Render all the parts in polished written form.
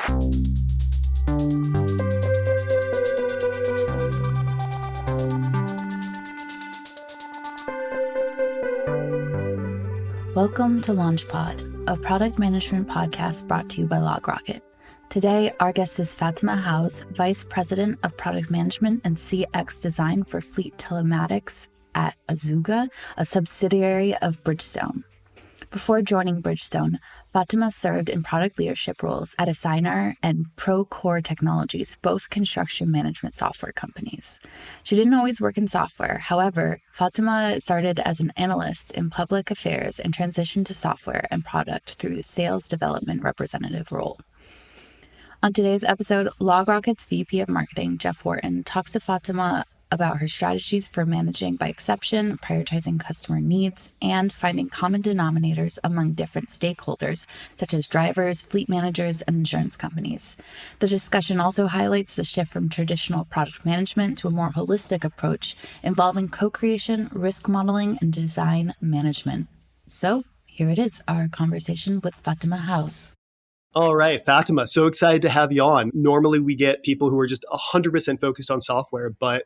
Welcome to LaunchPod, a product management podcast brought to you by LogRocket. Today, our guest is Fatima Howes, Vice President of Product Management and CX Design for Fleet Telematics at Azuga, a subsidiary of Bridgestone. Before joining Bridgestone, Fatima served in product leadership roles at Assignar and Procore Technologies, both construction management software companies. She didn't always work in software. However, Fatima started as an analyst in public affairs and transitioned to software and product through the sales development representative role. On today's episode, LogRocket's VP of Marketing, Jeff Wharton, talks to Fatima about her strategies for managing by exception, prioritizing customer needs, and finding common denominators among different stakeholders, such as drivers, fleet managers, and insurance companies. The discussion also highlights the shift from traditional product management to a more holistic approach involving co-creation, risk modeling, and design management. So here it is, our conversation with Fatima Howes. All right, Fatima, so excited to have you on. Normally we get people who are just 100% focused on software, but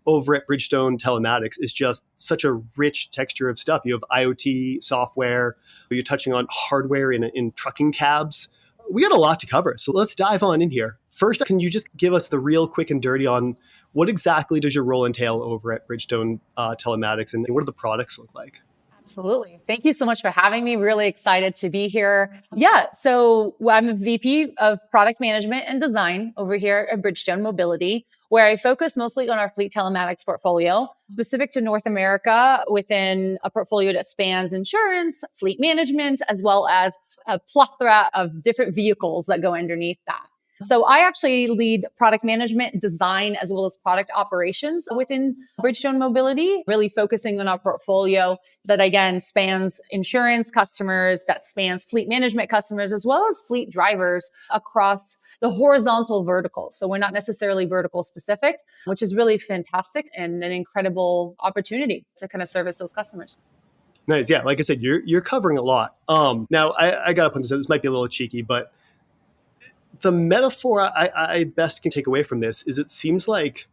over at Bridgestone Telematics is just such a rich texture of stuff. You have IoT software, you're touching on hardware in trucking cabs. We got a lot to cover, so let's dive on in here. First, can you just give us the real quick and dirty on what exactly does your role entail over at Bridgestone Telematics, and what do the products look like? Absolutely. Thank you so much for having me. Really excited to be here. So I'm a VP of Product Management and Design over here at Bridgestone Mobility, where I focus mostly on our fleet telematics portfolio, specific to North America within a portfolio that spans insurance, fleet management, as well as a plethora of different vehicles that go underneath that. So I actually lead product management, design, as well as product operations within Bridgestone Mobility, really focusing on our portfolio that, again, spans insurance customers, that spans fleet management customers, as well as fleet drivers across the horizontal vertical. So we're not necessarily vertical specific, which is really fantastic and an incredible opportunity to kind of service those customers. Nice. Yeah, like I said, you're covering a lot. Now, I got to put this might be a little cheeky, but the metaphor I best can take away from this is it seems like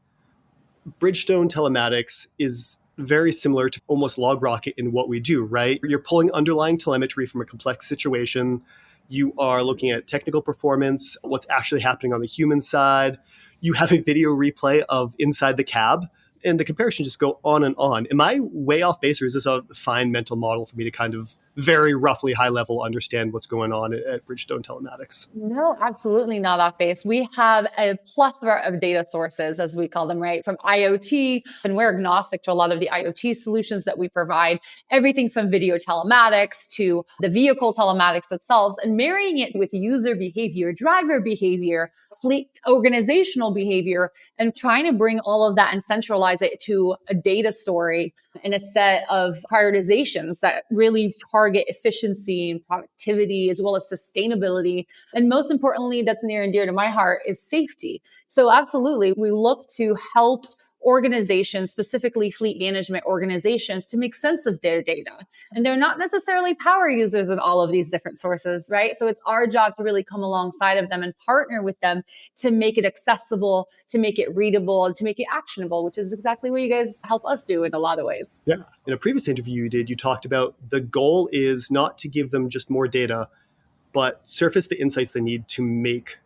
Bridgestone Telematics is very similar to almost LogRocket in what we do, right? You're pulling underlying telemetry from a complex situation. You are looking at technical performance, what's actually happening on the human side. You have a video replay of inside the cab, and the comparison just go on and on. Am I way off base, or is this a fine mental model for me to kind of very roughly high level understand what's going on at Bridgestone Telematics? No, absolutely not off base. We have a plethora of data sources, as we call them, right? From IoT, and we're agnostic to a lot of the IoT solutions that we provide, everything from video telematics to the vehicle telematics itself, and marrying it with user behavior, driver behavior, fleet organizational behavior, and trying to bring all of that and centralize it to a data story and a set of prioritizations that really target efficiency and productivity, as well as sustainability. And most importantly, that's near and dear to my heart, is safety. So absolutely, we look to help organizations, specifically fleet management organizations, to make sense of their data. And they're not necessarily power users in all of these different sources, right? So it's our job to really come alongside of them and partner with them to make it accessible, to make it readable, and to make it actionable, which is exactly what you guys help us do in a lot of ways. Yeah. In a previous interview you did, you talked about the goal is not to give them just more data, but surface the insights they need to make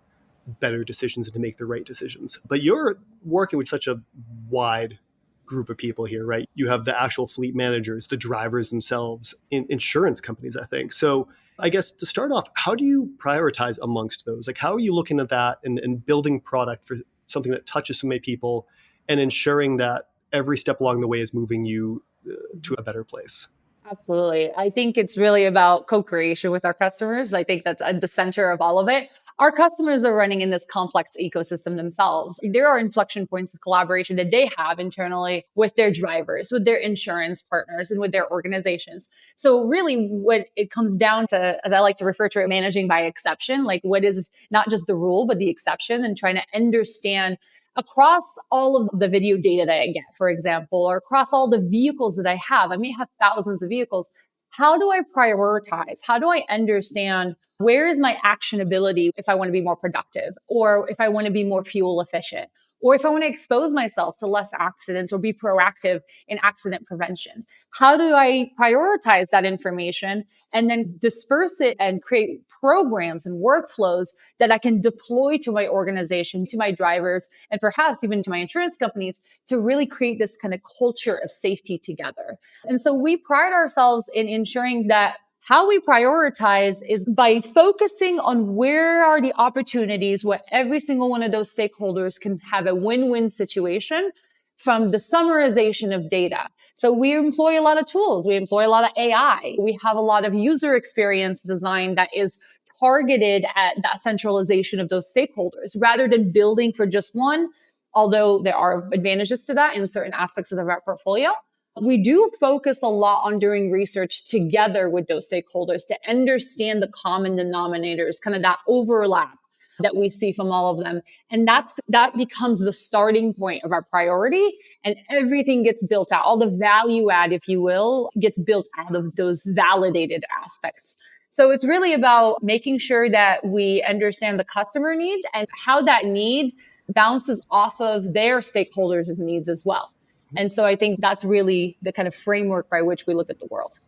better decisions and to make the right decisions. But you're working with such a wide group of people here, right? You have the actual fleet managers, the drivers themselves, insurance companies, I think. So I guess to start off, how do you prioritize amongst those? Like, how are you looking at that and building product for something that touches so many people and ensuring that every step along the way is moving you to a better place? Absolutely. I think it's really about co-creation with our customers. I think that's at the center of all of it. Our customers are running in this complex ecosystem themselves. There are inflection points of collaboration that they have internally with their drivers, with their insurance partners, and with their organizations. So really what it comes down to, as I like to refer to it, managing by exception, like what is not just the rule, but the exception, and trying to understand across all of the video data that I get, for example, or across all the vehicles that I have may have thousands of vehicles. how do I prioritize? How do I understand where is my actionability if I want to be more productive, or if I want to be more fuel efficient, or if I want to expose myself to less accidents or be proactive in accident prevention? How do I prioritize that information and then disperse it and create programs and workflows that I can deploy to my organization, to my drivers, and perhaps even to my insurance companies to really create this kind of culture of safety together? And so we pride ourselves in ensuring that how we prioritize is by focusing on where are the opportunities where every single one of those stakeholders can have a win-win situation from the summarization of data. So we employ a lot of tools. We employ a lot of AI. We have a lot of user experience design that is targeted at that centralization of those stakeholders rather than building for just one, although there are advantages to that in certain aspects of the portfolio. We do focus a lot on doing research together with those stakeholders to understand the common denominators, kind of that overlap that we see from all of them. And that becomes the starting point of our priority, and everything gets built out. All the value add, if you will, gets built out of those validated aspects. So it's really about making sure that we understand the customer needs and how that need bounces off of their stakeholders' needs as well. And so I think that's really the kind of framework by which we look at the world.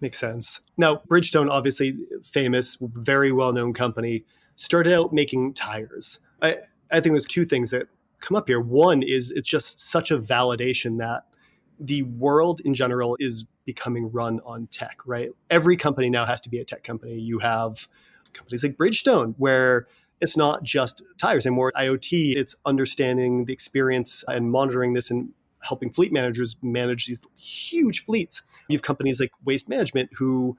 Makes sense. Now, Bridgestone, obviously famous, very well-known company, started out making tires. I think there's two things that come up here. One is it's just such a validation that the world in general is becoming run on tech, right? Every company now has to be a tech company. You have companies like Bridgestone, where it's not just tires anymore. IoT, it's understanding the experience and monitoring this and helping fleet managers manage these huge fleets. You have companies like Waste Management who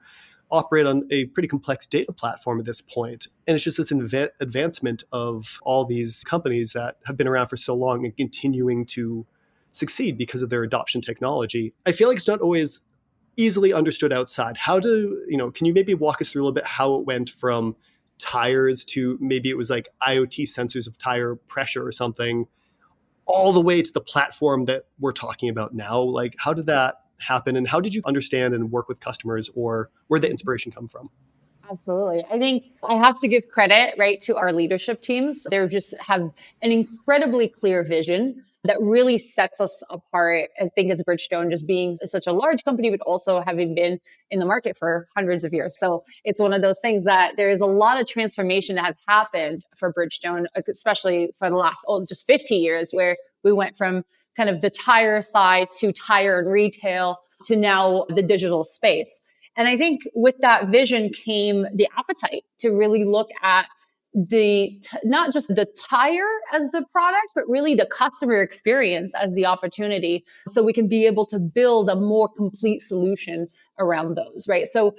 operate on a pretty complex data platform at this point. And it's just this advancement of all these companies that have been around for so long and continuing to succeed because of their adoption technology. I feel like it's not always easily understood outside. Can you maybe walk us through a little bit how it went from tires to maybe it was like IoT sensors of tire pressure or something, all the way to the platform that we're talking about now? Like, how did that happen? And how did you understand and work with customers, or where'd the inspiration come from? Absolutely. I think I have to give credit, right, to our leadership teams. They just have an incredibly clear vision that really sets us apart, I think, as Bridgestone, just being such a large company, but also having been in the market for hundreds of years. So it's one of those things that there is a lot of transformation that has happened for Bridgestone, especially for the last just 50 years, where we went from kind of the tire side to tire and retail to now the digital space. And I think with that vision came the appetite to really look at not just the tire as the product, but really the customer experience as the opportunity, so we can be able to build a more complete solution around those, right? So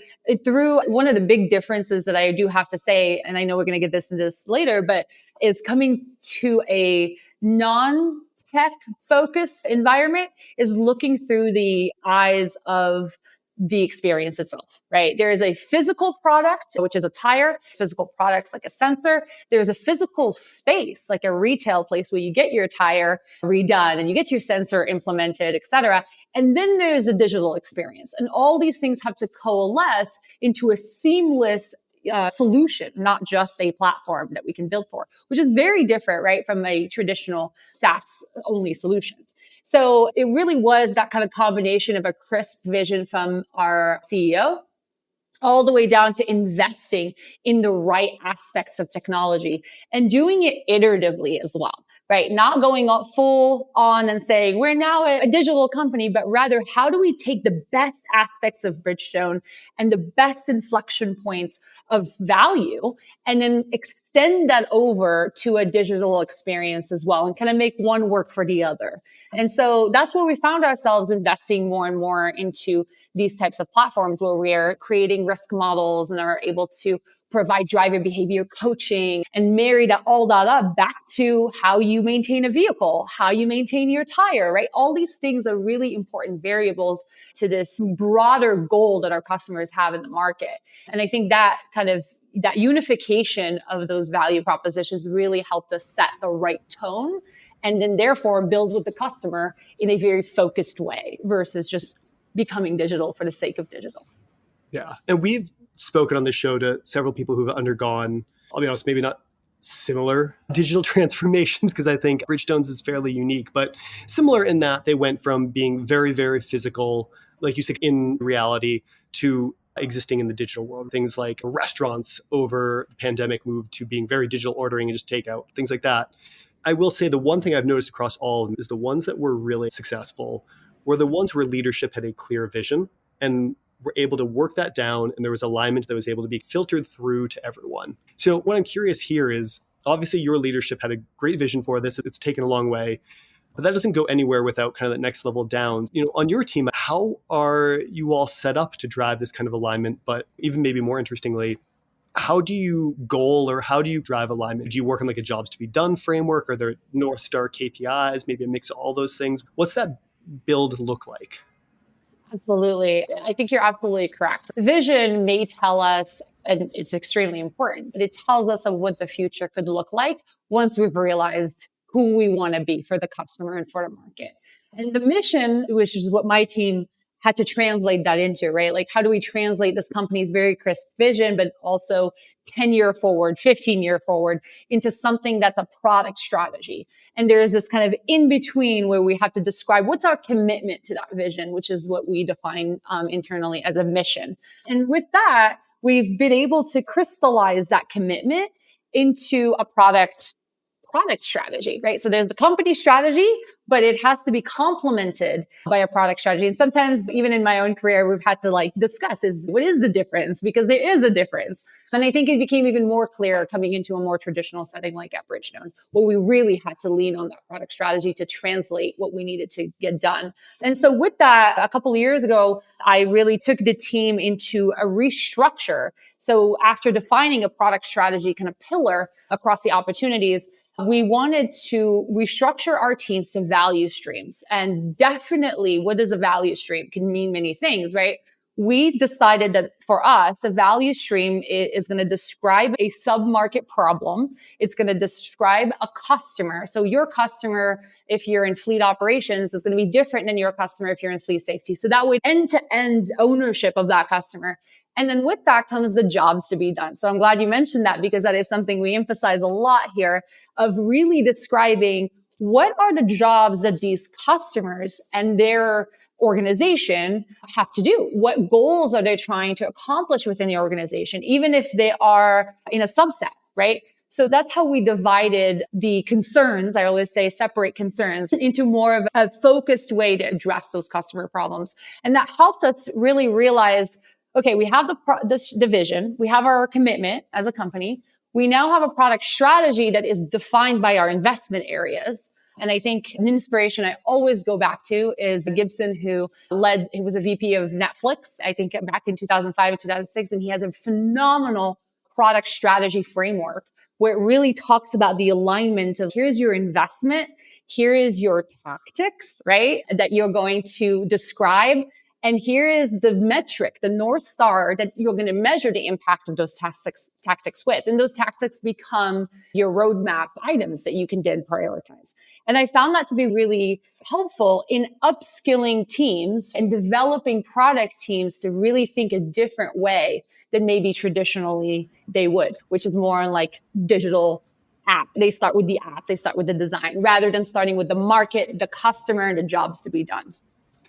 through one of the big differences that I do have to say, and I know we're going to get into this later, but is coming to a non-tech focused environment is looking through the eyes of the experience itself, right? There is a physical product, which is a tire, physical products like a sensor. There's a physical space, like a retail place where you get your tire redone and you get your sensor implemented, et cetera. And then there's a digital experience. And all these things have to coalesce into a seamless solution, not just a platform that we can build for, which is very different, right, from a traditional SaaS only solution. So it really was that kind of combination of a crisp vision from our CEO all the way down to investing in the right aspects of technology and doing it iteratively as well, right? Not going full on and saying, we're now a digital company, but rather, how do we take the best aspects of Bridgestone and the best inflection points of value and then extend that over to a digital experience as well and kind of make one work for the other. And so that's where we found ourselves investing more and more into these types of platforms where we are creating risk models and are able to provide driver behavior coaching and marry all that up back to how you maintain a vehicle, how you maintain your tire, right? All these things are really important variables to this broader goal that our customers have in the market. And I think that that unification of those value propositions really helped us set the right tone and then therefore build with the customer in a very focused way versus just becoming digital for the sake of digital. Yeah. And we've spoken on this show to several people who've undergone, I'll be honest, maybe not similar digital transformations, because I think Bridgestone's is fairly unique, but similar in that they went from being very, very physical, like you said, in reality, to existing in the digital world. Things like restaurants over the pandemic moved to being very digital ordering and just takeout, things like that. I will say the one thing I've noticed across all of them is the ones that were really successful were the ones where leadership had a clear vision and were able to work that down, and there was alignment that was able to be filtered through to everyone. So what I'm curious here is, obviously your leadership had a great vision for this. It's taken a long way, but that doesn't go anywhere without kind of that next level down. On your team, how are you all set up to drive this kind of alignment? But even maybe more interestingly, how do you goal or how do you drive alignment? Do you work on like a jobs to be done framework? Are there North Star KPIs, maybe a mix of all those things? What's that build look like? Absolutely. I think you're absolutely correct. Vision may tell us, and it's extremely important, but it tells us of what the future could look like once we've realized who we want to be for the customer and for the market. And the mission, which is what my team had to translate that into, right? Like, how do we translate this company's very crisp vision, but also 10-year forward, 15-year forward into something that's a product strategy? And there is this kind of in between where we have to describe what's our commitment to that vision, which is what we define internally as a mission. And with that, we've been able to crystallize that commitment into a product strategy, right? So there's the company strategy, but it has to be complemented by a product strategy. And sometimes even in my own career, we've had to discuss what is the difference? Because there is a difference. And I think it became even more clear coming into a more traditional setting like at Bridgestone, where we really had to lean on that product strategy to translate what we needed to get done. And so with that, a couple of years ago, I really took the team into a restructure. So after defining a product strategy kind of pillar across the opportunities, we wanted to restructure our teams to value streams. And definitely, what is a value stream can mean many things, right? We decided that for us, a value stream is going to describe a sub-market problem. It's going to describe a customer. So your customer, if you're in fleet operations, is going to be different than your customer if you're in fleet safety. So that way, end-to-end ownership of that customer. And then with that comes the jobs to be done. So I'm glad you mentioned that, because that is something we emphasize a lot here, of really describing what are the jobs that these customers and their organization have to do. What goals are they trying to accomplish within the organization, even if they are in a subset, right? So that's how we divided the concerns. I always say separate concerns into more of a focused way to address those customer problems. And that helped us really realize, okay, we have this division, we have our commitment as a company. We now have a product strategy that is defined by our investment areas. And I think an inspiration I always go back to is Gibson, who was a VP of Netflix, I think back in 2005 and 2006. And he has a phenomenal product strategy framework where it really talks about the alignment of here's your investment, here is your tactics, right? That you're going to describe. And here is the metric, the North Star that you're going to measure the impact of those tactics with. And those tactics become your roadmap items that you can then prioritize. And I found that to be really helpful in upskilling teams and developing product teams to really think a different way than maybe traditionally they would, which is more on digital app. They start with the app, they start with the design, rather than starting with the market, the customer, and the jobs to be done.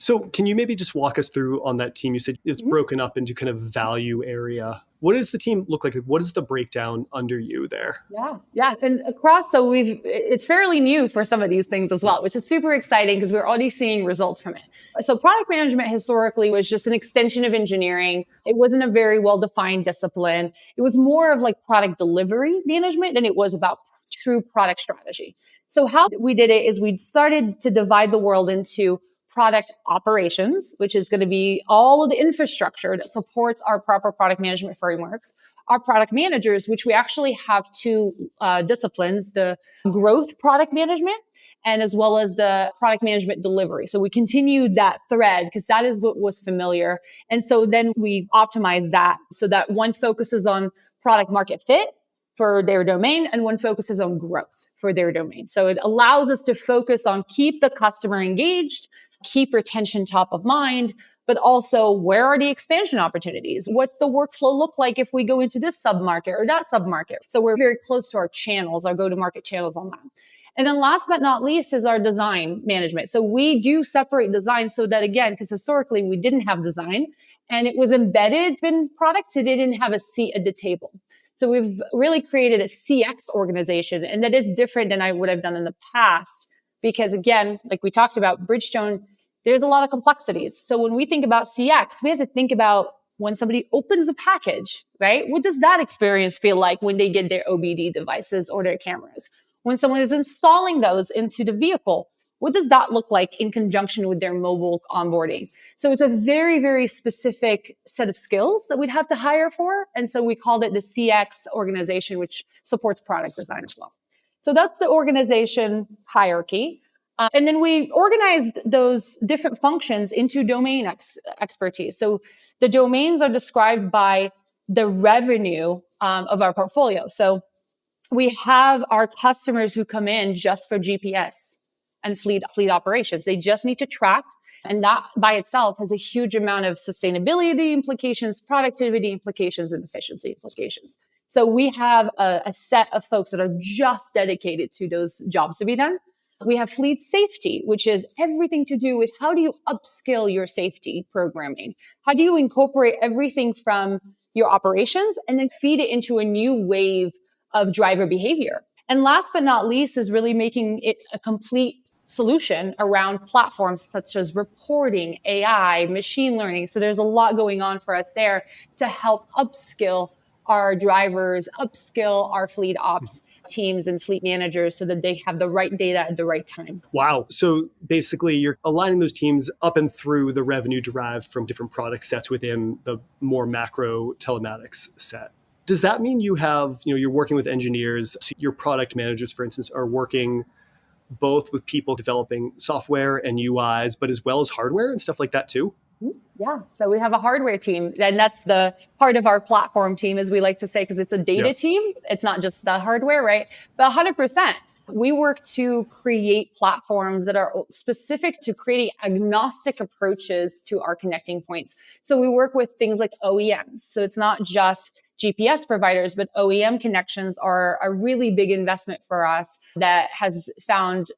So can you maybe just walk us through on that team? You said it's broken up into kind of value area. What does the team look like? What is the breakdown under you there? Yeah. And across, so it's fairly new for some of these things as well, which is super exciting because we're already seeing results from it. So product management historically was just an extension of engineering. It wasn't a very well-defined discipline. It was more of product delivery management than it was about true product strategy. So how we did it is we started to divide the world into product operations, which is going to be all of the infrastructure that supports our proper product management frameworks, our product managers, which we actually have two disciplines, the growth product management and as well as the product management delivery. So we continued that thread because that is what was familiar. And so then we optimized that so that one focuses on product market fit for their domain and one focuses on growth for their domain. So it allows us to focus on keep the customer engaged, keep retention top of mind, but also where are the expansion opportunities? What's the workflow look like if we go into this submarket or that submarket? So we're very close to our channels, our go-to-market channels on that. And then last but not least is our design management. So we do separate design so that, again, because historically we didn't have design and it was embedded in products, it didn't have a seat at the table. So we've really created a CX organization, and that is different than I would have done in the past because, again, like we talked about, Bridgestone, there's a lot of complexities. So when we think about CX, we have to think about when somebody opens a package, right? What does that experience feel like when they get their OBD devices or their cameras? When someone is installing those into the vehicle, what does that look like in conjunction with their mobile onboarding? So it's a very, very specific set of skills that we'd have to hire for. And so we called it the CX organization, which supports product design as well. So that's the organization hierarchy. And then we organized those different functions into domain expertise. So the domains are described by the revenue of our portfolio. So we have our customers who come in just for GPS and fleet operations. They just need to track. And that by itself has a huge amount of sustainability implications, productivity implications, and efficiency implications. So we have a set of folks that are just dedicated to those jobs to be done. We have fleet safety, which is everything to do with how do you upskill your safety programming? How do you incorporate everything from your operations and then feed it into a new wave of driver behavior? And last but not least is really making it a complete solution around platforms such as reporting, AI, machine learning. So there's a lot going on for us there to help upskill our drivers, upskill our fleet ops teams and fleet managers so that they have the right data at the right time. Wow. So basically you're aligning those teams up and through the revenue derived from different product sets within the more macro telematics set. Does that mean you have, you're working with engineers, so your product managers, for instance, are working both with people developing software and UIs, but as well as hardware and stuff like that too? Yeah. So we have a hardware team, and that's the part of our platform team, as we like to say, because it's a data team. It's not just the hardware, right? But 100%, we work to create platforms that are specific to creating agnostic approaches to our connecting points. So we work with things like OEMs. So it's not just GPS providers, but OEM connections are a really big investment for us that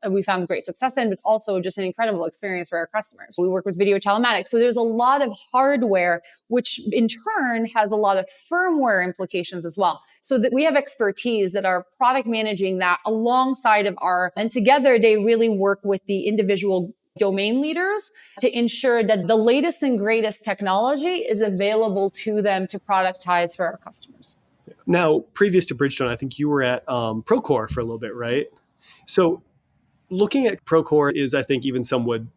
we found great success in, but also just an incredible experience for our customers. We work with video telematics. So there's a lot of hardware, which in turn has a lot of firmware implications as well. So that we have expertise that are product managing that alongside of and together they really work with the individual domain leaders to ensure that the latest and greatest technology is available to them to productize for our customers. Now, previous to Bridgestone, I think you were at Procore for a little bit, right? So looking at Procore is, I think even some would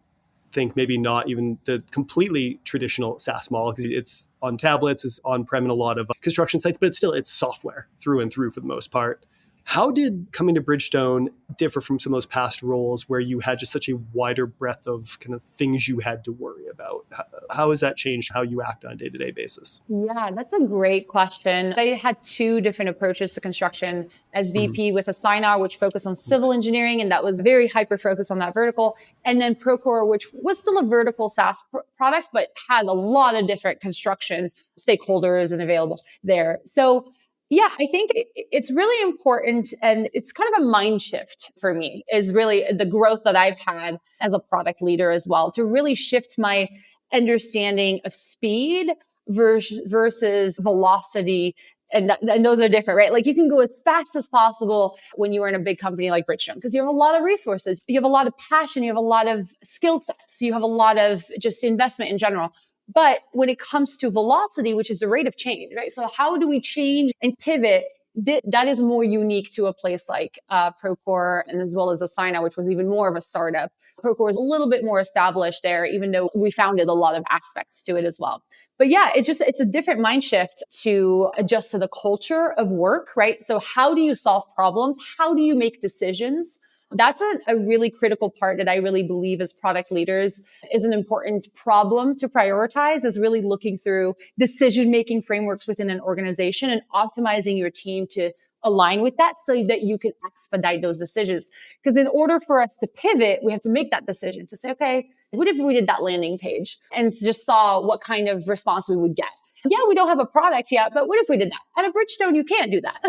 think maybe not even the completely traditional SaaS model because it's on tablets, it's on-prem in a lot of construction sites, but it's software through and through for the most part. How did coming to Bridgestone differ from some of those past roles where you had just such a wider breadth of kind of things you had to worry about? How has that changed how you act on a day-to-day basis? Yeah, that's a great question. I had two different approaches to construction as VP with Assignar, which focused on civil engineering, and that was very hyper-focused on that vertical. And then Procore, which was still a vertical SaaS product, but had a lot of different construction stakeholders and available there. So yeah, I think it's really important, and it's kind of a mind shift for me, is really the growth that I've had as a product leader as well, to really shift my understanding of speed versus velocity. And those are different, right? Like you can go as fast as possible when you are in a big company like Bridgestone, because you have a lot of resources, you have a lot of passion, you have a lot of skill sets, you have a lot of just investment in general. But when it comes to velocity, which is the rate of change, right? So how do we change and pivot? That is more unique to a place like Procore, and as well as Assigna, which was even more of a startup. Procore is a little bit more established there, even though we founded a lot of aspects to it as well. But yeah, it's a different mind shift to adjust to the culture of work, right? So how do you solve problems? How do you make decisions? That's a really critical part that I really believe as product leaders is an important problem to prioritize, is really looking through decision-making frameworks within an organization and optimizing your team to align with that so that you can expedite those decisions. Because in order for us to pivot, we have to make that decision to say, okay, what if we did that landing page and just saw what kind of response we would get? Yeah, we don't have a product yet, but what if we did that? At a Bridgestone, you can't do that.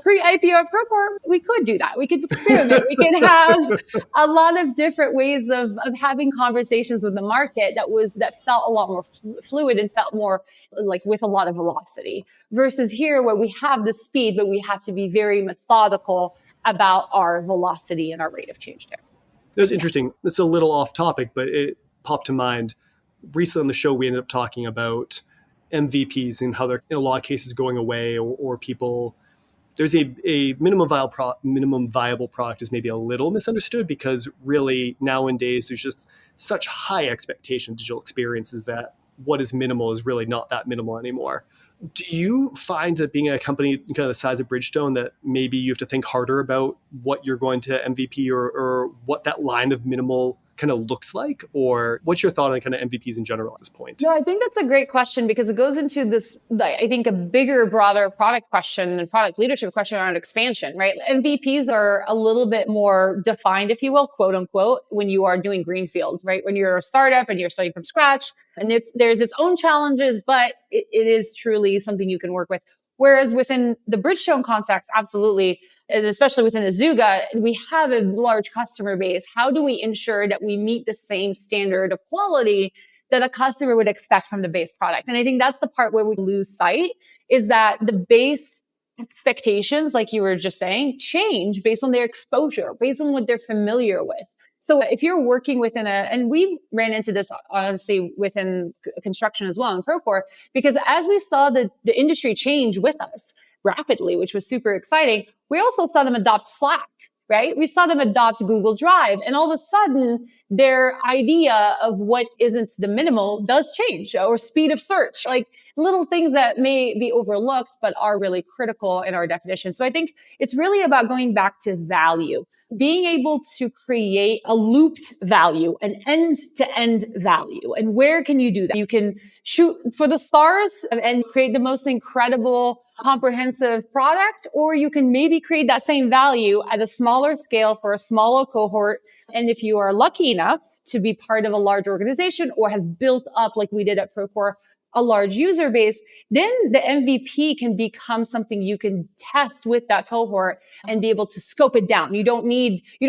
Pre-IPO at Procore, we could do that. We could experiment. We could have a lot of different ways of having conversations with the market that felt a lot more fluid and felt more like with a lot of velocity. Versus here, where we have the speed, but we have to be very methodical about our velocity and our rate of change there. It was interesting. It's a little off topic, but it popped to mind. Recently on the show, we ended up talking about MVPs and how they're in a lot of cases going away, or people. There's a minimum viable product is maybe a little misunderstood, because really nowadays there's just such high expectation digital experiences that what is minimal is really not that minimal anymore. Do you find that being a company kind of the size of Bridgestone that maybe you have to think harder about what you're going to MVP or what that line of minimal kind of looks like? Or what's your thought on kind of MVPs in general at this point? No, I think that's a great question, because it goes into this, I think, a bigger, broader product question and product leadership question around expansion, right? MVPs are a little bit more defined, if you will, quote unquote, when you are doing greenfield, right? When you're a startup and you're starting from scratch, and there's its own challenges, but it is truly something you can work with. Whereas within the Bridgestone context, absolutely, and especially within Azuga, we have a large customer base. How do we ensure that we meet the same standard of quality that a customer would expect from the base product? And I think that's the part where we lose sight, is that the base expectations, like you were just saying, change based on their exposure, based on what they're familiar with. So if you're working within and we ran into this honestly within construction as well in Procore, because as we saw the industry change with us rapidly, which was super exciting, we also saw them adopt Slack, right? We saw them adopt Google Drive, and all of a sudden their idea of what isn't the minimal does change, or speed of search, like little things that may be overlooked, but are really critical in our definition. So I think it's really about going back to value. Being able to create a looped value, an end-to-end value. And where can you do that? You can shoot for the stars and create the most incredible, comprehensive product, or you can maybe create that same value at a smaller scale for a smaller cohort. And if you are lucky enough to be part of a large organization or have built up, like we did at Procore, a large user base, then the MVP can become something you can test with that cohort and be able to scope it down. You don't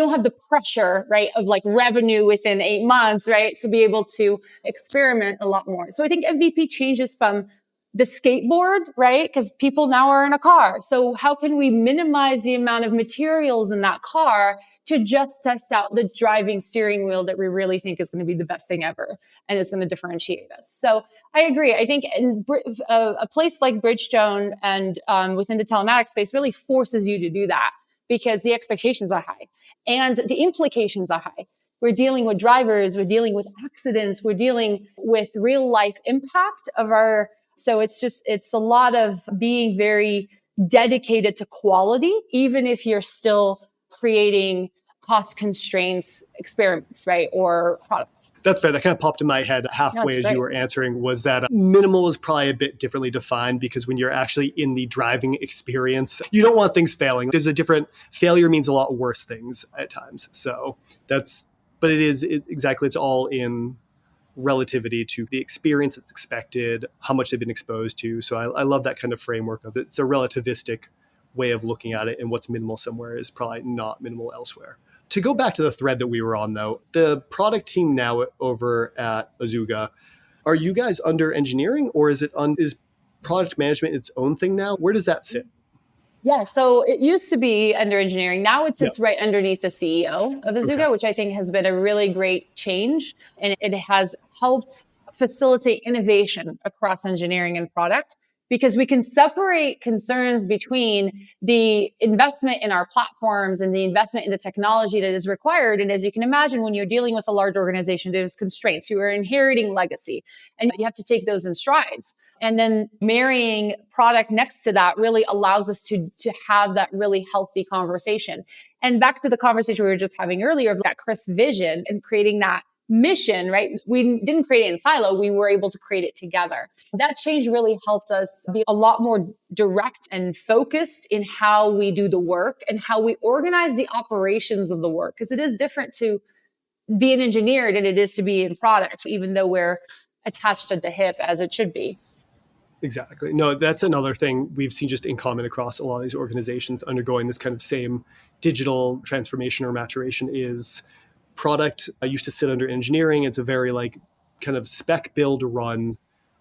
have the pressure, right, of like revenue within 8 months, right, to be able to experiment a lot more. So I think MVP changes from the skateboard, right? Because people now are in a car. So how can we minimize the amount of materials in that car to just test out the driving steering wheel that we really think is going to be the best thing ever and is going to differentiate us? So I agree. I think a place like Bridgestone and within the telematics space really forces you to do that, because the expectations are high and the implications are high. We're dealing with drivers, we're dealing with accidents, we're dealing with real life impact of our. So it's a lot of being very dedicated to quality, even if you're still creating cost constraints experiments, right? Or products. That's fair. That kind of popped in my head halfway as you were answering, was that minimal is probably a bit differently defined, because when you're actually in the driving experience, you don't want things failing. Failure means a lot worse things at times. So it's all in relativity to the experience that's expected, how much they've been exposed to. So I love that kind of framework of it. It's a relativistic way of looking at it, and what's minimal somewhere is probably not minimal elsewhere. To go back to the thread that we were on, though, the product team now over at Azuga, are you guys under engineering, or is product management its own thing now? Where does that sit? Yeah, so it used to be under engineering. Now it sits right underneath the CEO of Azuga, which I think has been a really great change. And it has helped facilitate innovation across engineering and product, because we can separate concerns between the investment in our platforms and the investment in the technology that is required. And as you can imagine, when you're dealing with a large organization, there's constraints. You are inheriting legacy, and you have to take those in strides. And then marrying product next to that really allows us to have that really healthy conversation. And back to the conversation we were just having earlier of that crisp vision and creating that mission, right? We didn't create it in silo. We were able to create it together. That change really helped us be a lot more direct and focused in how we do the work and how we organize the operations of the work. Because it is different to be an engineer than it is to be in product, even though we're attached at the hip as it should be. Exactly. No, that's another thing we've seen just in common across a lot of these organizations undergoing this kind of same digital transformation or maturation is product used to sit under engineering. It's a very like kind of spec build run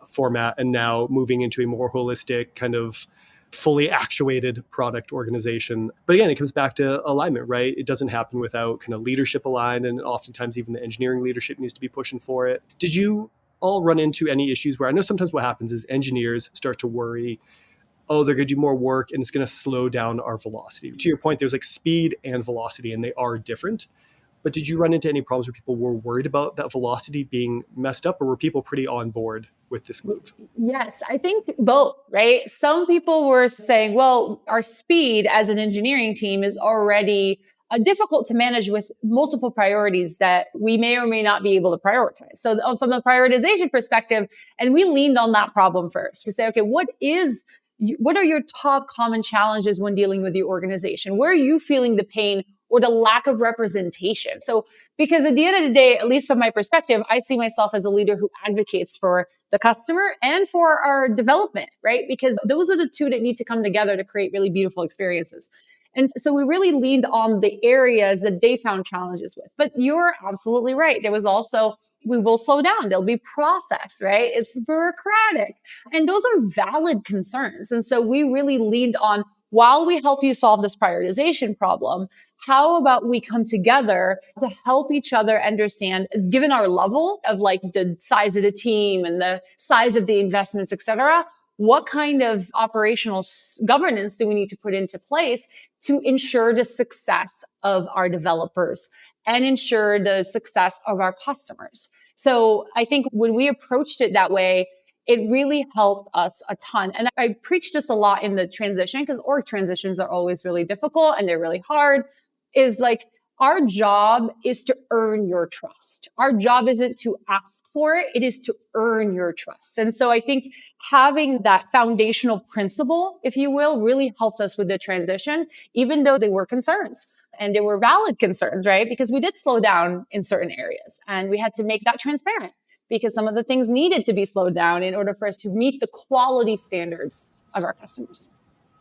format, and now moving into a more holistic kind of fully actuated product organization. But again, it comes back to alignment, right? It doesn't happen without kind of leadership aligned, and oftentimes even the engineering leadership needs to be pushing for it. Did you all run into any issues where I know sometimes what happens is engineers start to worry, oh, they're going to do more work and it's going to slow down our velocity? To your point, there's like speed and velocity, and they are different. But did you run into any problems where people were worried about that velocity being messed up, or were people pretty on board with this move? Yes, I think both, right? Some people were saying, well, our speed as an engineering team is already difficult to manage with multiple priorities that we may or may not be able to prioritize. So from the prioritization perspective, and we leaned on that problem first to say, okay, what are your top common challenges when dealing with your organization? Where are you feeling the pain or the lack of representation? So, because at the end of the day, at least from my perspective, I see myself as a leader who advocates for the customer and for our development, right? Because those are the two that need to come together to create really beautiful experiences. And so we really leaned on the areas that they found challenges with. But you're absolutely right. There was also, we will slow down. There'll be process, right? It's bureaucratic. And those are valid concerns. And so we really leaned on, while we help you solve this prioritization problem, how about we come together to help each other understand, given our level of like the size of the team and the size of the investments, et cetera, what kind of operational governance do we need to put into place to ensure the success of our developers and ensure the success of our customers? So I think when we approached it that way, it really helped us a ton. And I preach this a lot in the transition, because org transitions are always really difficult and they're really hard, is like, our job is to earn your trust. Our job isn't to ask for it. It is to earn your trust. And so I think having that foundational principle, if you will, really helped us with the transition, even though they were concerns. And they were valid concerns, right? Because we did slow down in certain areas and we had to make that transparent, because some of the things needed to be slowed down in order for us to meet the quality standards of our customers.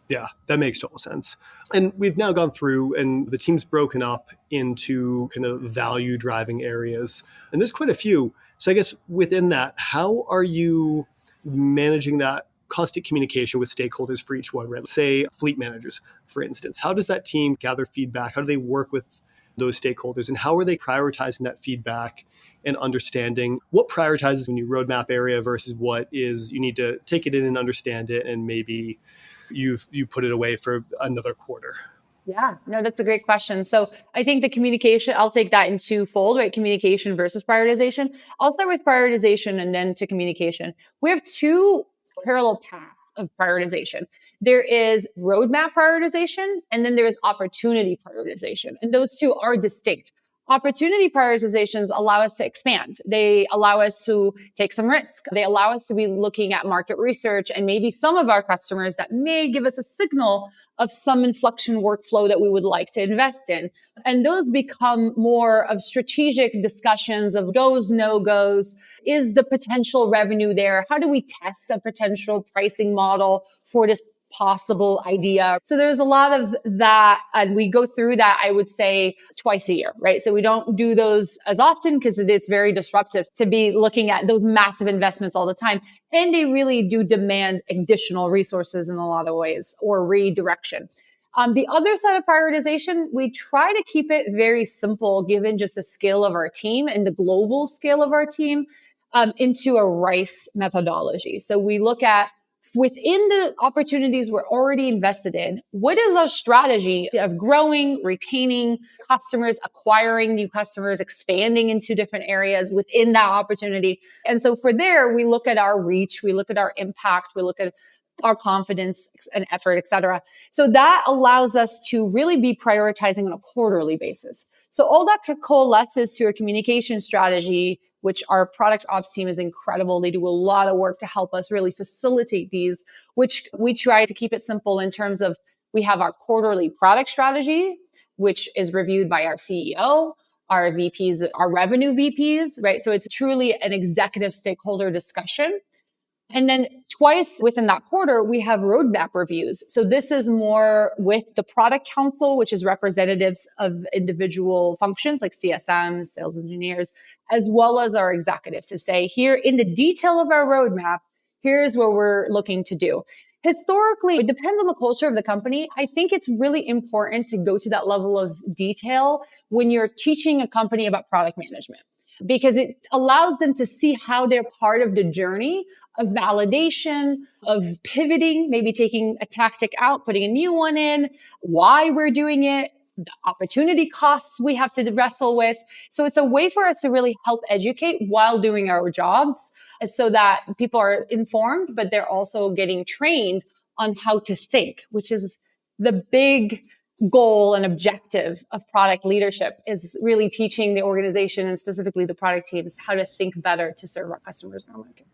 Yeah, that makes total sense. And we've now gone through, and the team's broken up into kind of value driving areas. And there's quite a few. So I guess within that, how are you managing that constant communication with stakeholders for each one, right? Say fleet managers, for instance. How does that team gather feedback? How do they work with those stakeholders? And how are they prioritizing that feedback and understanding what prioritizes a new roadmap area versus what is you need to take it in and understand it, and maybe you put it away for another quarter? Yeah, no, that's a great question. So I think the communication, I'll take that in twofold, right? Communication versus prioritization. I'll start with prioritization and then to communication. We have two parallel paths of prioritization. There is roadmap prioritization, and then there is opportunity prioritization. And those two are distinct. Opportunity prioritizations allow us to expand. They allow us to take some risk. They allow us to be looking at market research and maybe some of our customers that may give us a signal of some inflection workflow that we would like to invest in. And those become more of strategic discussions of goes, no goes. Is the potential revenue there? How do we test a potential pricing model for this possible idea? So there's a lot of that. And we go through that, I would say, twice a year, right? So we don't do those as often because it's very disruptive to be looking at those massive investments all the time. And they really do demand additional resources in a lot of ways, or redirection. The other side of prioritization, we try to keep it very simple, given just the scale of our team and the global scale of our team, into a RICE methodology. So we look at, within the opportunities we're already invested in, what is our strategy of growing, retaining customers, acquiring new customers, expanding into different areas within that opportunity? And so for there, we look at our reach, we look at our impact, we look at our confidence and effort, et cetera. So that allows us to really be prioritizing on a quarterly basis. So all that coalesces to a communication strategy, which our product ops team is incredible. They do a lot of work to help us really facilitate these, which we try to keep it simple in terms of we have our quarterly product strategy, which is reviewed by our CEO, our VPs, our revenue VPs, right? So it's truly an executive stakeholder discussion. And then twice within that quarter, we have roadmap reviews. So this is more with the product council, which is representatives of individual functions like CSMs, sales engineers, as well as our executives to say, here in the detail of our roadmap, here's what we're looking to do. Historically, it depends on the culture of the company. I think it's really important to go to that level of detail when you're teaching a company about product management, because it allows them to see how they're part of the journey of validation, of pivoting, maybe taking a tactic out, putting a new one in, why we're doing it, the opportunity costs we have to wrestle with. So it's a way for us to really help educate while doing our jobs so that people are informed, but they're also getting trained on how to think, which is the big goal and objective of product leadership, is really teaching the organization and specifically the product teams how to think better to serve our customers in our market.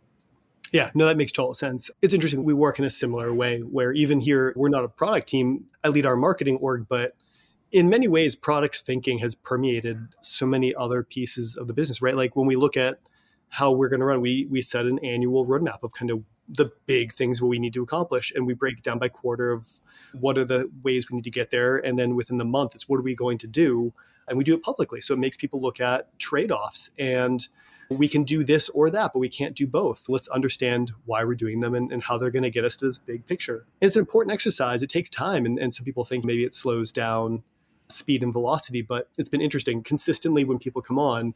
Yeah, no, that makes total sense. It's interesting. We work in a similar way where even here, we're not a product team. I lead our marketing org, but in many ways, product thinking has permeated so many other pieces of the business, right? Like when we look at how we're going to run, we set an annual roadmap of kind of the big things what we need to accomplish. And we break it down by quarter of what are the ways we need to get there. And then within the month, it's what are we going to do? And we do it publicly. So it makes people look at trade-offs, and we can do this or that, but we can't do both. Let's understand why we're doing them and how they're going to get us to this big picture. And it's an important exercise. It takes time. And some people think maybe it slows down speed and velocity, but it's been interesting. Consistently, when people come on,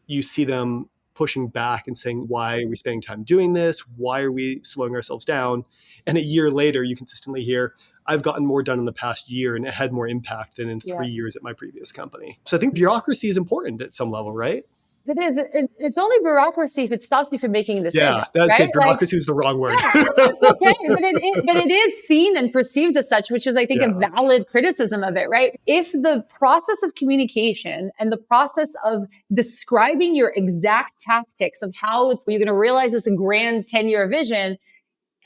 you see them pushing back and saying, why are we spending time doing this? Why are we slowing ourselves down? And a year later, you consistently hear, I've gotten more done in the past year and it had more impact than in 3 years at my previous company. So I think bureaucracy is important at some level, right? It is. It's only bureaucracy if it stops you from making a decision. Yeah, that's right? good. Bureaucracy is the wrong word. Yeah, it's okay, but it is seen and perceived as such, which is, I think, a valid criticism of it, right? If the process of communication and the process of describing your exact tactics of how you're going to realize this grand 10-year vision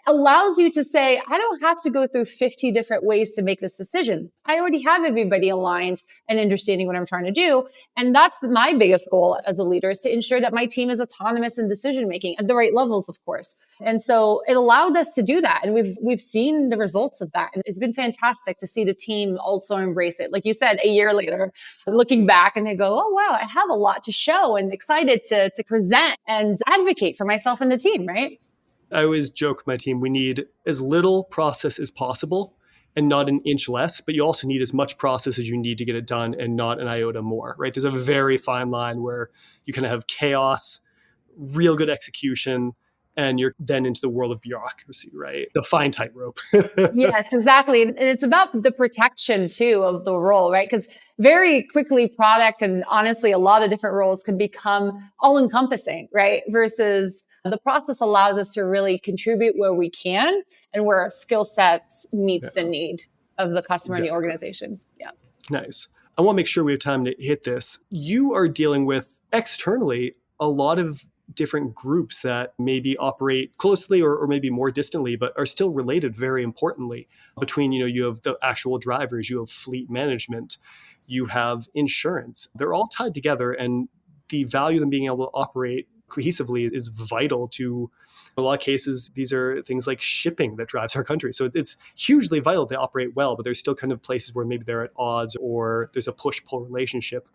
allows you to say, I don't have to go through 50 different ways to make this decision. I already have everybody aligned and understanding what I'm trying to do. And that's my biggest goal as a leader, is to ensure that my team is autonomous in decision-making at the right levels, of course. And so it allowed us to do that. And we've seen the results of that. And it's been fantastic to see the team also embrace it. Like you said, a year later, looking back, and they go, oh, wow, I have a lot to show, and excited to present and advocate for myself and the team, right? I always joke with my team, we need as little process as possible and not an inch less, but you also need as much process as you need to get it done and not an iota more, right? There's a very fine line where you kind of have chaos, real good execution, and you're then into the world of bureaucracy, right? The fine tightrope. Yes, exactly. And it's about the protection too of the role, right? Because very quickly product and honestly, a lot of different roles can become all encompassing, right? Versus the process allows us to really contribute where we can and where our skill sets meets the need of the customer and the organization. Yeah. Nice. I want to make sure we have time to hit this. You are dealing with externally a lot of different groups that maybe operate closely or maybe more distantly, but are still related very importantly. Between, you have the actual drivers, you have fleet management, you have insurance. They're all tied together, and the value of them being able to operate cohesively is vital to, in a lot of cases, these are things like shipping that drives our country. So it's hugely vital they operate well, but there's still kind of places where maybe they're at odds or there's a push-pull relationship.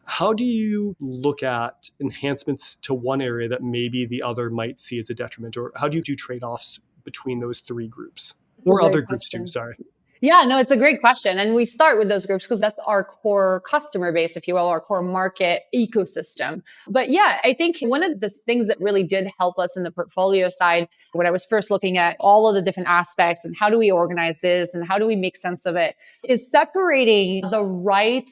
How do you look at enhancements to one area that maybe the other might see as a detriment? Or how do you do trade-offs between those three groups? Or other groups too, sorry. Yeah, no, it's a great question. And we start with those groups because that's our core customer base, if you will, our core market ecosystem. But yeah, I think one of the things that really did help us in the portfolio side, when I was first looking at all of the different aspects and how do we organize this and how do we make sense of it, is separating the right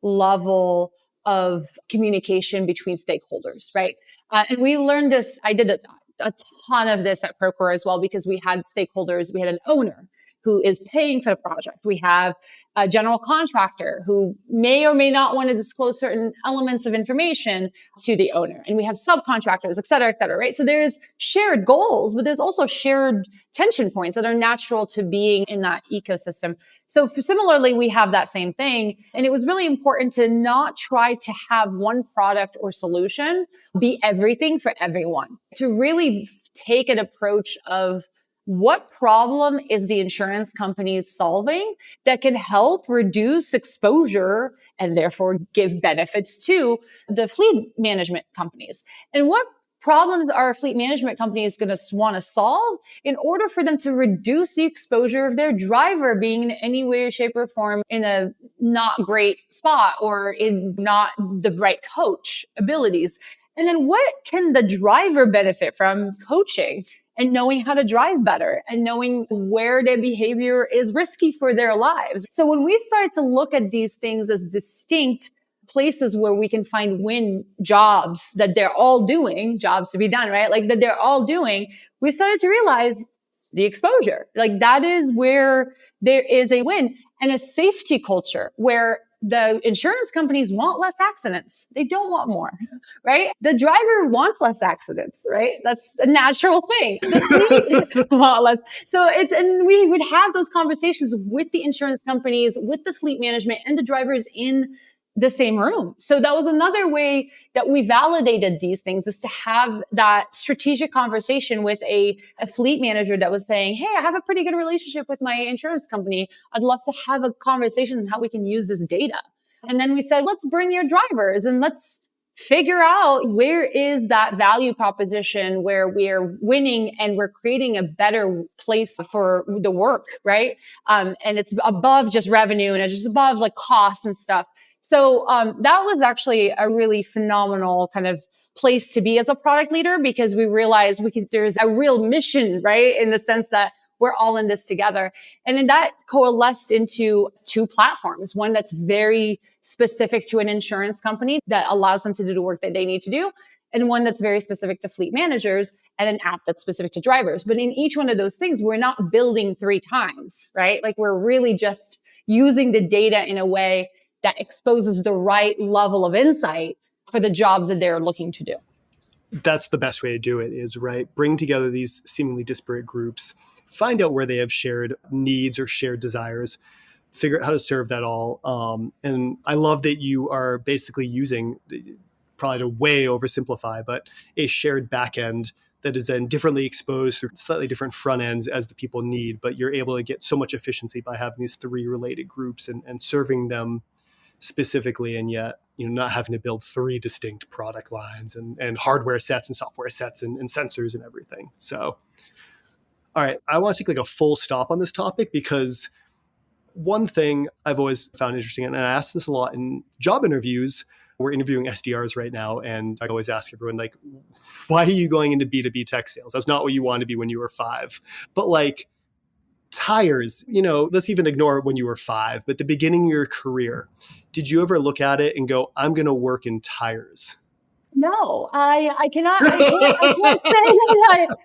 level of communication between stakeholders, right? And we learned this, I did a ton of this at Procore as well, because we had stakeholders, we had an owner who is paying for the project. We have a general contractor who may or may not want to disclose certain elements of information to the owner. And we have subcontractors, et cetera, right? So there's shared goals, but there's also shared tension points that are natural to being in that ecosystem. So similarly, we have that same thing. And it was really important to not try to have one product or solution be everything for everyone, to really take an approach of what problem is the insurance company solving that can help reduce exposure and therefore give benefits to the fleet management companies? And what problems are fleet management companies going to want to solve in order for them to reduce the exposure of their driver being in any way, shape, or form in a not great spot or in not the right coach abilities? And then what can the driver benefit from coaching and knowing how to drive better and knowing where their behavior is risky for their lives? So when we started to look at these things as distinct places where we can find win jobs that they're all doing, jobs to be done, right? Like that they're all doing, we started to realize the exposure. Like that is where there is a win, and a safety culture where the insurance companies want less accidents. They don't want more, right? The driver wants less accidents, right? That's a natural thing. The fleet want less. So and we would have those conversations with the insurance companies, with the fleet management and the drivers in the same room. So that was another way that we validated these things, is to have that strategic conversation with a fleet manager that was saying, hey, I have a pretty good relationship with my insurance company. I'd love to have a conversation on how we can use this data. And then we said, let's bring your drivers and let's figure out where is that value proposition where we're winning and we're creating a better place for the work, right? And it's above just revenue and it's just above like cost and stuff. So that was actually a really phenomenal kind of place to be as a product leader, because we realized there's a real mission, right? In the sense that we're all in this together. And then that coalesced into two platforms, one that's very specific to an insurance company that allows them to do the work that they need to do, and one that's very specific to fleet managers, and an app that's specific to drivers. But in each one of those things, we're not building 3 times, right? Like we're really just using the data in a way that exposes the right level of insight for the jobs that they're looking to do. That's the best way to do it, is right. Bring together these seemingly disparate groups, find out where they have shared needs or shared desires, figure out how to serve that all. And I love that you are basically using, probably to way oversimplify, but a shared backend that is then differently exposed through slightly different front ends as the people need. But you're able to get so much efficiency by having these 3 related groups and serving them specifically, and yet not having to build 3 distinct product lines and hardware sets and software sets and sensors and everything. So, all right, I want to take like a full stop on this topic, because one thing I've always found interesting, and I ask this a lot in job interviews. We're interviewing SDRs right now, and I always ask everyone, like, why are you going into B2B tech sales? That's not what you want to be when you were 5. But like, tires, let's even ignore when you were 5, but the beginning of your career, did you ever look at it and go, I'm going to work in tires? No, I cannot say that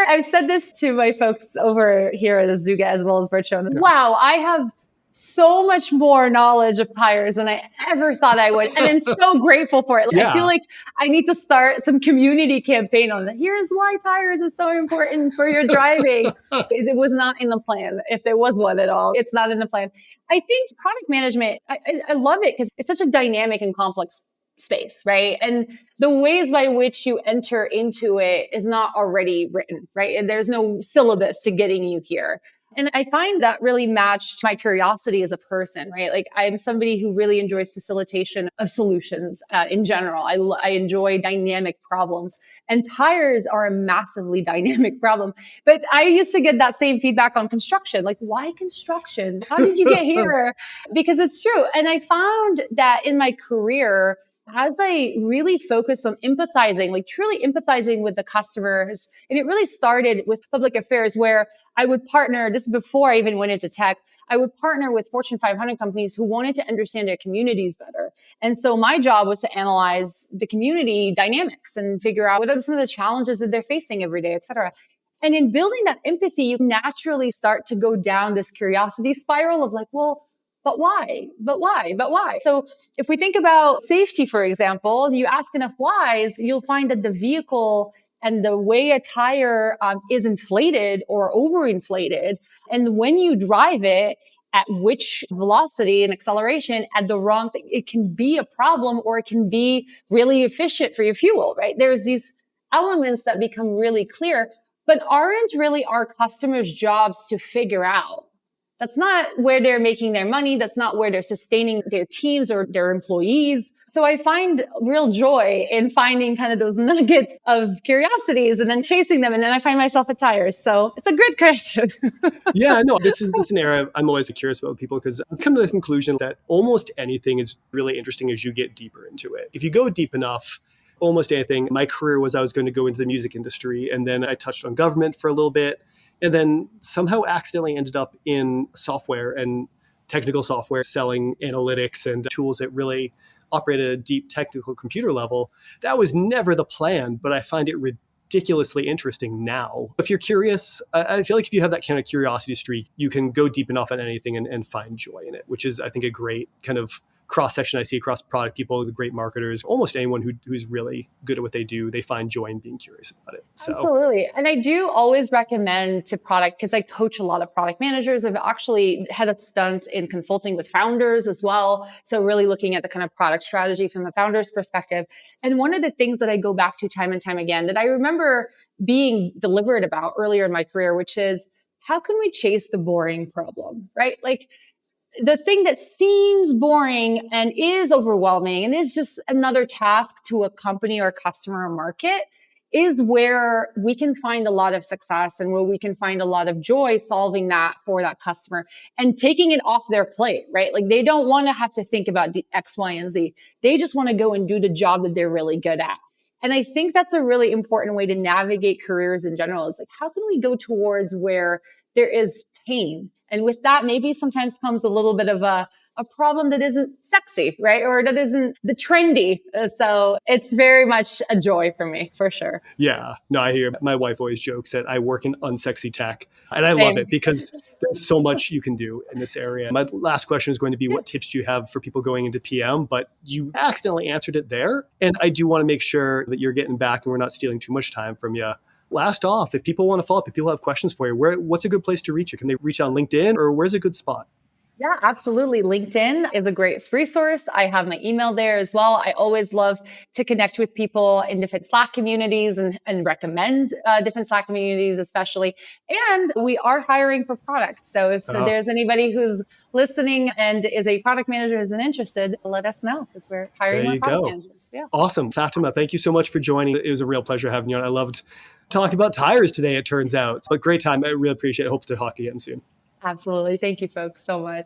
I've said this to my folks over here at Azuga as well as Bridgestone. Yeah. Wow, I have so much more knowledge of tires than I ever thought I would. And I'm so grateful for it. Yeah. I feel like I need to start some community campaign on that. Here's why tires is so important for your driving. It was not in the plan. If there was one at all, it's not in the plan. I think product management, I love it because it's such a dynamic and complex space, right? And the ways by which you enter into it is not already written, right? And there's no syllabus to getting you here. And I find that really matched my curiosity as a person, right? Like I'm somebody who really enjoys facilitation of solutions in general. I enjoy dynamic problems, and tires are a massively dynamic problem. But I used to get that same feedback on construction. Like, why construction? How did you get here? Because it's true. And I found that in my career, as I really focused on empathizing, like truly empathizing with the customers, and it really started with public affairs where I would partner, this is before I even went into tech, I would partner with Fortune 500 companies who wanted to understand their communities better. And so my job was to analyze the community dynamics and figure out what are some of the challenges that they're facing every day, et cetera. And in building that empathy, you naturally start to go down this curiosity spiral of like, well, but why? But why? But why? So if we think about safety, for example, and you ask enough whys, you'll find that the vehicle and the way a tire is inflated or overinflated, and when you drive it, at which velocity and acceleration at the wrong thing, it can be a problem or it can be really efficient for your fuel, right? There's these elements that become really clear, but aren't really our customers' jobs to figure out. That's not where they're making their money. That's not where they're sustaining their teams or their employees. So I find real joy in finding kind of those nuggets of curiosities and then chasing them. And then I find myself at tires. So it's a good question. Yeah, no, this is an area I'm always curious about people because I've come to the conclusion that almost anything is really interesting as you get deeper into it. If you go deep enough, almost anything. My career was I was going to go into the music industry, and then I touched on government for a little bit, and then somehow accidentally ended up in software and technical software, selling analytics and tools that really operate at a deep technical computer level. That was never the plan, but I find it ridiculously interesting now. If you're curious, I feel like if you have that kind of curiosity streak, you can go deep enough on anything and find joy in it, which is, I think, a great kind of cross-section I see across product people, the great marketers, almost anyone who's really good at what they do, they find joy in being curious about it. So. Absolutely. And I do always recommend to product, because I coach a lot of product managers. I've actually had a stunt in consulting with founders as well. So really looking at the kind of product strategy from a founder's perspective. And one of the things that I go back to time and time again that I remember being deliberate about earlier in my career, which is how can we chase the boring problem, right? Like, the thing that seems boring and is overwhelming and is just another task to a company or customer or market is where we can find a lot of success and where we can find a lot of joy solving that for that customer and taking it off their plate, right? Like they don't want to have to think about the X, Y, and Z. They just want to go and do the job that they're really good at. And I think that's a really important way to navigate careers in general is like, how can we go towards where there is pain? And with that, maybe sometimes comes a little bit of a problem that isn't sexy, right? Or that isn't the trendy. So it's very much a joy for me, for sure. Yeah, no, I hear my wife always jokes that I work in unsexy tech. And I love it because there's so much you can do in this area. My last question is going to be, what tips do you have for people going into PM? But you accidentally answered it there. And I do want to make sure that you're getting back and we're not stealing too much time from you. Last off, if people want to follow up, if people have questions for you, what's a good place to reach you? Can they reach out on LinkedIn or where's a good spot? Yeah, absolutely. LinkedIn is a great resource. I have my email there as well. I always love to connect with people in different Slack communities and recommend different Slack communities, especially. And we are hiring for products. So if there's anybody who's listening and is a product manager who's interested, let us know because we're hiring more product managers. Yeah. Awesome. Fatima, thank you so much for joining. It was a real pleasure having you on. I loved talking about tires today, it turns out. But great time. I really appreciate it. I hope to talk again soon. Absolutely. Thank you, folks, so much.